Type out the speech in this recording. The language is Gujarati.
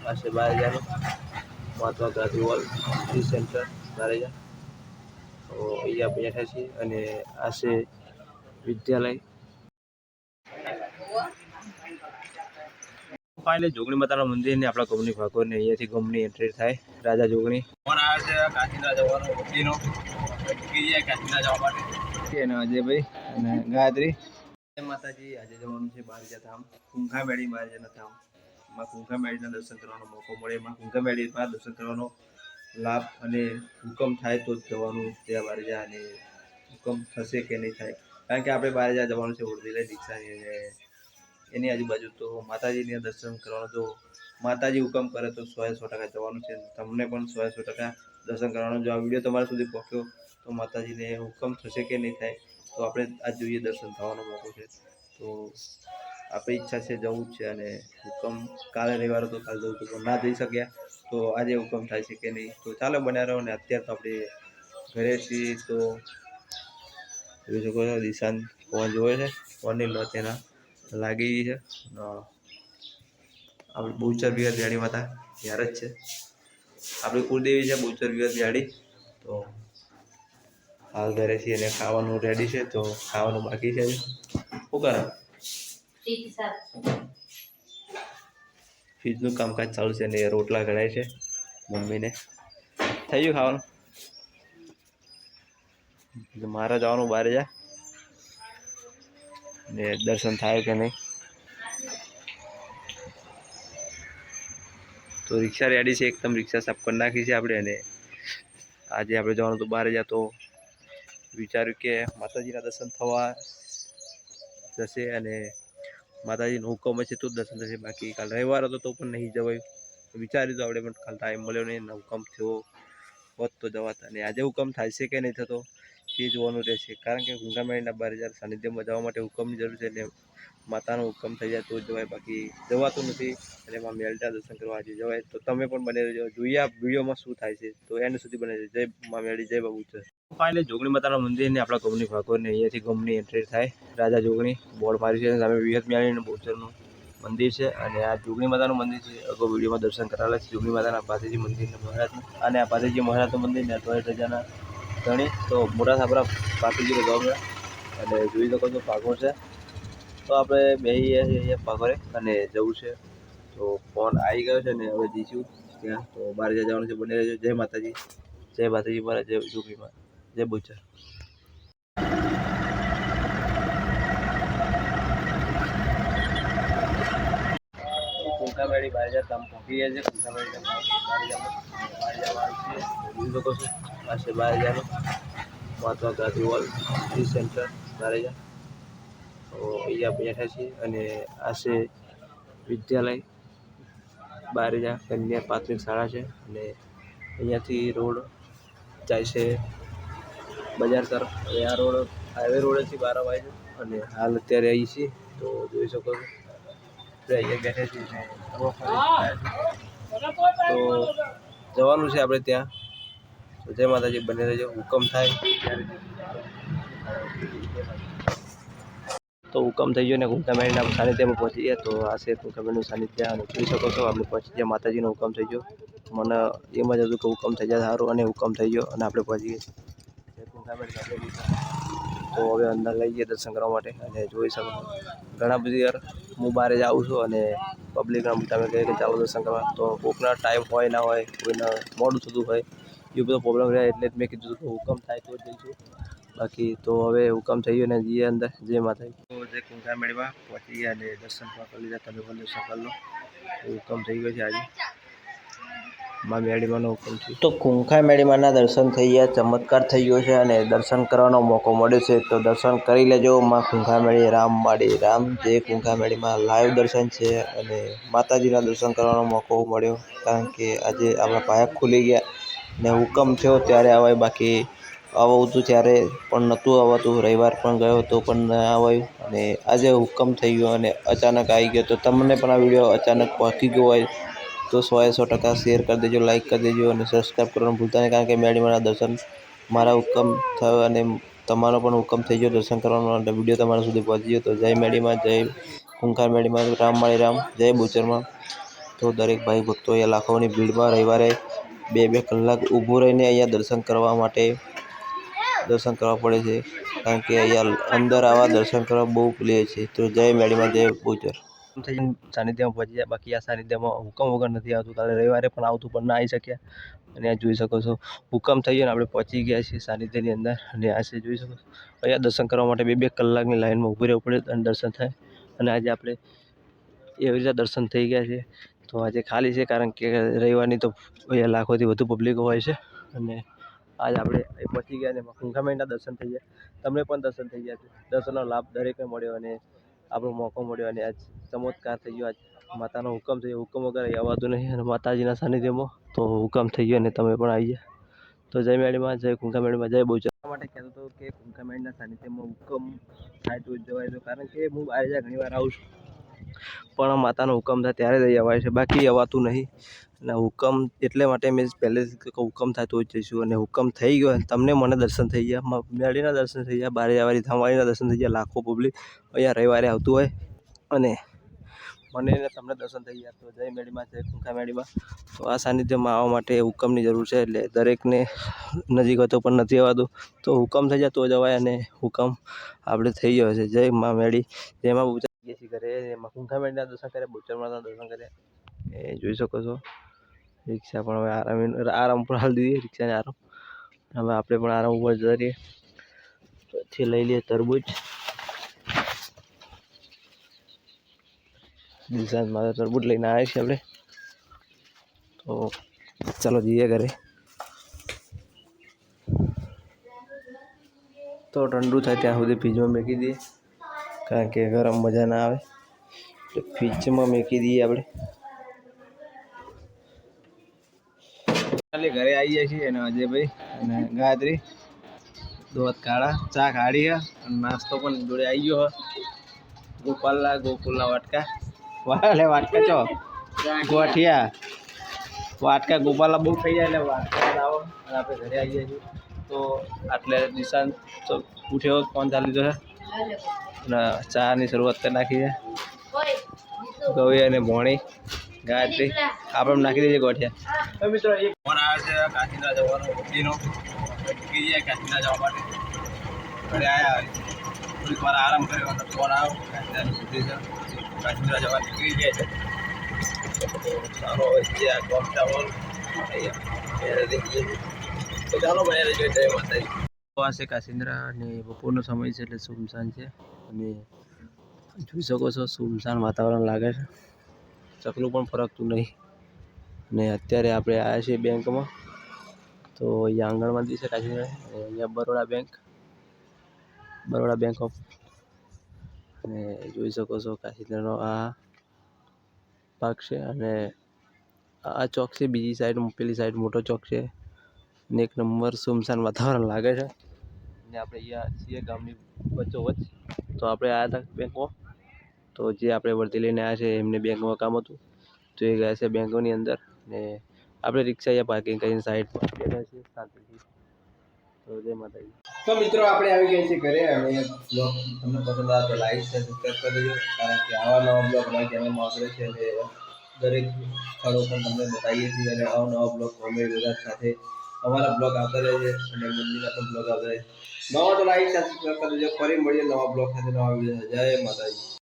પાસે 12,000 Mahatma Gandhi hall tea centre Bareja. તો અહીંયા બેઠા છીએ અને આ છે વિદ્યાલય. ફાઇનલી જોગણી માતાના મંદિર ને આપણા ગમની ભાગો ને અહીંયાથી ગમની એન્ટ્રી થાય. રાજા જોગણી ફોન આવે છે કાશીના જવાનો વસ્તીનો કાશીના જવા માટે અને અજયભાઈ અને ગાયત્રી. માતાજી આજે જવાનું છે બારેજા ધામ, કુંખા મેળી બારેજાના ધામ. માં કુંખા મેળીના દર્શન કરવાનો મોકો મળે, માં કુંખા મેળીમાં દર્શન કરવાનો લાભ અને હુકમ થાય તો જ જવાનું ત્યાં બારેજા. અને હુકમ થશે કે નહીં થાય, કારણ કે આપણે બારેજા જવાનું છે ઉર્દીલે દીક્ષાની અને એની આજુબાજુ. તો માતાજીના દર્શન કરવાનું, જો માતાજી હુકમ કરે તો 100% જવાનું છે. તમને પણ 100% દર્શન કરવાનું. જો આ વિડીયો તમારા સુધી પહોંચ્યો તો માતાજીને હુકમ થશે કે નહીં થાય, તો આપણે આજ જોઈએ દર્શન થવાનો મોકો છે. તો આપણી ઈચ્છા છે જવું જ છે અને હુકમ કાલે રવિવારે તો કાલે જવું હતું પણ ના જઈ શક્યા, તો આજે હુકમ થાય છે કે નહીં. તો ચાલો બન્યા રહો. ને અત્યારે તો આપણે ઘરે છીએ. તો જોઈ શકો છો દિશાન ફોન જોવે છે, ફોનની લોચ એના લાગી ગઈ છે. આપણી બહુચર વિહર જાડી માતા યાર જ છે, આપણી કુળદેવી છે બહુચર વિહર જાડી. તો હાલ ઘરે છીએ અને ખાવાનું રેડી છે, તો ખાવાનું બાકી છે. શું કરે? ફ્રીજનું કામકાજ ચાલુ છે ને રોટલા ઘડાય છે મમ્મીને. થઈ ગયું ખાવાનું? મારે જવાનું બહાર જા ને દર્શન થાય કે નહીં. તો રિક્ષા રેડી છે એકદમ, રિક્ષા સાફ કરી નાખી છે આપણે. અને આજે આપણે જવાનું તો બહાર જા, તો વિચાર્યું કે માતાજીના દર્શન થવા જશે અને માતાજીનો હુકમ હશે તો દર્શન થશે. બાકી કાલ રવિવાર હતો તો પણ નહીં જવાયું. વિચાર્યું તો આપણે પણ કાલ ટાઈમ મળ્યો નહીં, હુકમ થયો હોત તો જવાત. અને આજે હુકમ થાય છે કે નહીં થતો તે જોવાનું રહેશે, કારણ કે ગુંગા મેળીના 12,000 સાનિધ્યમાં જવા માટે હુકમની જરૂર છે. એટલે માતાનો હુકમ થઈ જાય તો જ જવાય, બાકી જવાતું નથી. અને એમાં મેળીના દર્શન કરવા આજે જવાય. તો તમે પણ બને રહેજો, જોઈએ આ વિડીયોમાં શું થાય છે. તો એન્ડ સુધી બને રહેજો. જય મા મેળી, જય બાબુચર. ફાઇનલી જોગણી માતાના મંદિર ને આપણા ગમની ભાગો ને અહીંયાથી ગમની એન્ટ્રી થાય. રાજા જોગણી બોર્ડ માર્યું છે, સામે વિહત મેળીનું બહુચરનું મંદિર છે. અને આ જોગણી માતાનું મંદિર છે, અગાઉ વિડીયોમાં દર્શન કરાવેલા છે જોગણી માતાના પાથેજી મંદિરને મહારાજનું. અને આ પાથેજી મહારાજનું મંદિર ને 28,000 ધણી. તો મોટા સાપરા પાથેજીનો ગામ છે અને જોઈ શકો છો ભાગો છે. તો આપણે બેસીએ છીએ અહીંયા ભાગોરે અને જવું છે. તો ફોન આવી ગયો છે ને હવે જઈશું ત્યાં. તો બહાર જવાનું છે, બને રહેજો. જય માતાજી, જય માતાજી મારા, જય જોગણીમાં, જય બુચર. કુંકામેળી બારેજા ધામ પહોંચી ગયા છે. કુંકામેળી બારેજામાં જોઈ શકો છો પાસે 12,000 Mahatma Gandhi hall tea centre Bareja. તો અહીંયા બેઠા છીએ અને આ છે વિદ્યાલય બારેજા કન્યા પ્રાથમિક શાળા છે. અને અહીંયાથી રોડ જાય છે બજાર તરફ. અને આ રોડ હાઈવે રોડેથી બહાર અવાય છે. અને હાલ અત્યારે અહીં છીએ તો જોઈ શકો છો અહીંયા બેઠા છીએ. તો જવાનું છે આપણે ત્યાં. તો જય માતાજી, બને રહેજો. હુકમ થાય તો હુકમ થઈ ગયો ને કુંકામેળીના સાનિધ્યમાં પહોંચી ગયા. તો આ છે કુંકામેળીનું સાનિધ્ય અને જોઈ શકો છો આપણે પહોંચી ગયા. માતાજીનો હુકમ થઈ ગયો. મને એમ જ હતું કે હુકમ થઈ જાય સારું, અને હુકમ થઈ ગયો અને આપણે પહોંચી ગયા કુંકામેળી. તો હવે અંદર લઈ જઈએ દર્શન કરવા માટે. અને જોઈ શકો ઘણા બધી યાર હું બહાર જ આવું છું અને પબ્લિકના તમે કહે કે ચાલો દર્શન કરવા, તો કોકના ટાઈમ હોય ના હોય, કોઈને મોડું થતું હોય, એ બધો પ્રોબ્લેમ રહે. એટલે જ મેં કીધું કે હુકમ થાય તો જ જઈશું. બાકી તો હવે હુકમ થઈ ગયો ને જઈએ અંદર. જય માતાજી. તો જે કુંકામેળીમાં પહોંચી ગયા અને દર્શન કરી લીધા. તમે પણ દર્શન કરી લો. હુકમ થઈ ગયો છે આજે માં મેળીમાંનો હુકમ છે. તો કુંખા મેળીમાંના દર્શન થઈ ગયા, ચમત્કાર થઈ ગયો છે અને દર્શન કરવાનો મોકો મળ્યો છે. તો દર્શન કરી લેજો. માં કુંખા મેળી રામ માડી રામ, જે કુંખા મેળીમાં લાઈવ દર્શન છે. અને માતાજીના દર્શન કરવાનો મોકો મળ્યો, કારણ કે આજે આપણા પાયા ખુલી ગયા ને હુકમ થયો ત્યારે આવાય. બાકી આવું હતું ત્યારે પણ નહોતું આવતું. રવિવાર પણ ગયો તો પણ ન આવાયું. અને આજે હુકમ થઈ ગયો અને અચાનક આવી ગયો. તો તમને પણ આ વિડીયો અચાનક પહોંચી ગયો હોય તો 100% શેર કરી દેજો, લાઇક કરી દેજો અને સબસ્ક્રાઈબ કરવાનું ભૂલતા નહીં, કારણ કે મેળીમાંના દર્શન મારા હુકમ થયો અને તમારો પણ હુકમ થઈ ગયો દર્શન કરવાનો. અને વિડીયો તમારા સુધી પહોંચી ગયો. તો જય મેળીમાં, જય કુંખાર મેળીમાં, રામ માળી રામ, જય બુચરમાં. તો દરેક ભાઈ ભક્તો અહીંયા લાખોની ભીડમાં રવિવારે 2-2 કલાક ઊભું રહીને અહીંયા દર્શન કરવા પડે છે, કારણ કે અહીંયા અંદર આવા દર્શન કરવા બહુ પ્રિય છે. તો જય મેડીમાં, જય બહુચર. સાનિધ્યમાં પહોંચી જાય. બાકી આ સાનિધ્યમાં હુકમ વગર નથી આવતું. કાલે રવિવારે પણ આવતું પણ ના આવી શક્યા, અને આ જોઈ શકો છો હુકમ થઈ ગયો ને આપણે પહોંચી ગયા છીએ સાનિધ્યની અંદર. અને આ છે જોઈ શકો છો અહીંયા દર્શન કરવા માટે 2-2 કલાકની લાઈનમાં ઊભું રહેવું પડે અને દર્શન થાય. અને આજે આપણે એવી રીતે દર્શન થઈ ગયા છે. તો આજે ખાલી છે, કારણ કે રવિવારની તો અહીંયા લાખોથી વધુ પબ્લિક હોય છે. અને આજ આપણે પહોંચી ગયા અને કુંકામાઈના દર્શન થઈ ગયા. તમને પણ દર્શન થઈ ગયા છે. દર્શનનો લાભ દરેકને મળ્યો અને આપણો મોકો મળ્યો અને આજ ચમત્કાર થઈ ગયો. આજ માતાનો હુકમ થયો. હુકમ વગર આવવાતું નહીં, અને માતાજીના સાનિધ્યમાં તો હુકમ થઈ ગયો અને તમે પણ આવી ગયા. તો જય મેડીમાં, જય કુંકામેડીમાં, જય બહુચર. માટે કહેતો હતો કે કુંકામેડીના સાનિધ્યમાં હુકમ થાય તો જવાય તો, કારણ કે હું આ ઘણી વાર આવું છું, પણ માતાનો હુકમ થાય ત્યારે જ અવાય છે, બાકી અવાતું નહીં. અને હુકમ એટલે માટે મેં પહેલેથી હુકમ થાય તો જ જઈશું. અને હુકમ થઈ ગયો, તમને મને દર્શન થઈ ગયા, મેળીના દર્શન થઈ ગયા, બારેવાળી ધામવાળીના દર્શન થઈ ગયા. લાખો પબ્લિક અહીંયા રવિવારે આવતું હોય, અને મને તમને દર્શન થઈ ગયા. તો જય મેડીમાં, જય કુંકા મેડીમાં. તો આ સાનિધ્યમાં આવવા માટે હુકમની જરૂર છે, એટલે દરેકને નજીક હોય તો પણ નથી આવવાતું. તો હુકમ થઈ જાય તો જ અવાય, અને હુકમ આપણે થઈ ગયો છે. જય મા મેડી, જય મા બહુચર. ઘરે એમાં કુંકા મેડીના દર્શન કર્યા, બહુચરમાના દર્શન કર્યા. એ જોઈ શકો છો રિક્ષા પણ હવે આરામ પર હાલ દીધી, રિક્ષાને આરામ. હવે આપણે પણ આરામ ઉપર જતા રહીએ. પછી લઈ લઈએ તરબૂચ. દિશાંત મારે તરબૂચ લઈને આવ્યા છીએ આપણે. તો ચાલો જઈએ ઘરે. તો ઠંડુ થાય ત્યાં સુધી ફ્રીજમાં મૂકી દઈએ, કારણ કે ગરમ મજા ના આવે. તો ફ્રીજમાં મૂકી દઈએ આપણે. ઘરે આવી જાય છીએ અને અજયભાઈ અને ગાયત્રી દોત કાળા ચા કાઢી અને નાસ્તો પણ જોડે આવી ગયો. ગોકુલના વાટકા વાટકા ચો ગોઠિયા વાટકા ગોપાલના બહુ થઈ જાય, એટલે વાટકા લાવો. અને આપણે ઘરે આવી જાય છીએ. તો આટલે દિશાંત ઉઠ્યો, ફોન ચાલી લીધો છે અને ચાની શરૂઆત કરી નાખી છે. ગૌરી અને ભોણી ગાયત્રી આપણે નાખી દઈએ ગોઠિયા. મિત્રો એક ફોન આવે છે કાશીના જવાનો બુદ્ધિનો, મૂકી જાય કાશીના જવા માટે. ઘરે આવ્યા થોડીક વાર આરામ કર્યો અને ફોન આવ્યો કાશીનાની બુદ્ધિ છે, કાશીના જવા નીકળી ગયા છે. ચાલો ગયા ગોમટાવલ તો ચાલો બને રહેજો. જય માતાજી. આ છે કાશીન્દ્રા અને બપોરનો સમય છે, એટલે સુમસાન છે. અને જોઈ શકો છો સુમસાન વાતાવરણ લાગે છે, ચકલું પણ ફરકતું નહીં. અને અત્યારે આપણે આવ્યા છીએ બેંકમાં. તો અહીંયા આંગણમાં દિવસે કાશીન્દ્રા, અહીંયા બરોડા બેંક ઓફ. અને જોઈ શકો છો કાશીન્દ્રાનો આ ભાગ છે. અને આ ચોક છે, બીજી સાઈડ પેલી સાઈડ મોટો ચોક છે. અને એક નંબર સુમસાન વાતાવરણ લાગે છે. અને આપણે અહીંયા છીએ ગામની વચ્ચોવચ્ચ. તો આપણે આવ્યા હતા બેંકમાં. તો જે આપણે વર્દી લઈને આવ્યા છે એમને બેંકમાં કામ હતું, તો એ ગયા છે બેંકોની અંદર. ને આપણે રિક્ષા અહીંયા પાર્કિંગ કરીને સાઈડ પર બેઠા છીએ શાંતિથી. તો જય માતાજી. તો મિત્રો આપણે આવી ગયા છીએ ઘરે. અને બ્લોગ તમને પસંદ આવે તો લાઈક છે, સબસ્ક્રાઈબ કરી દેજો, કારણ કે આવા નવા બ્લોગ અમારી ચેનલમાં આગળ છે. અને દરેક સ્થળો પણ તમને બતાવીએ છીએ, અને નવા બ્લોગ કોમેડી બધા સાથે અમારા બ્લોગ આવતા રહે છે, અને મંદિરના પણ બ્લોગ આવતા રહે છે. નવા તો લાઈક સબસ્ક્રાઈબ કરી દેજો. ફરી મળીએ નવા બ્લોગ સાથે, નવા વિડીયો. જય માતાજી.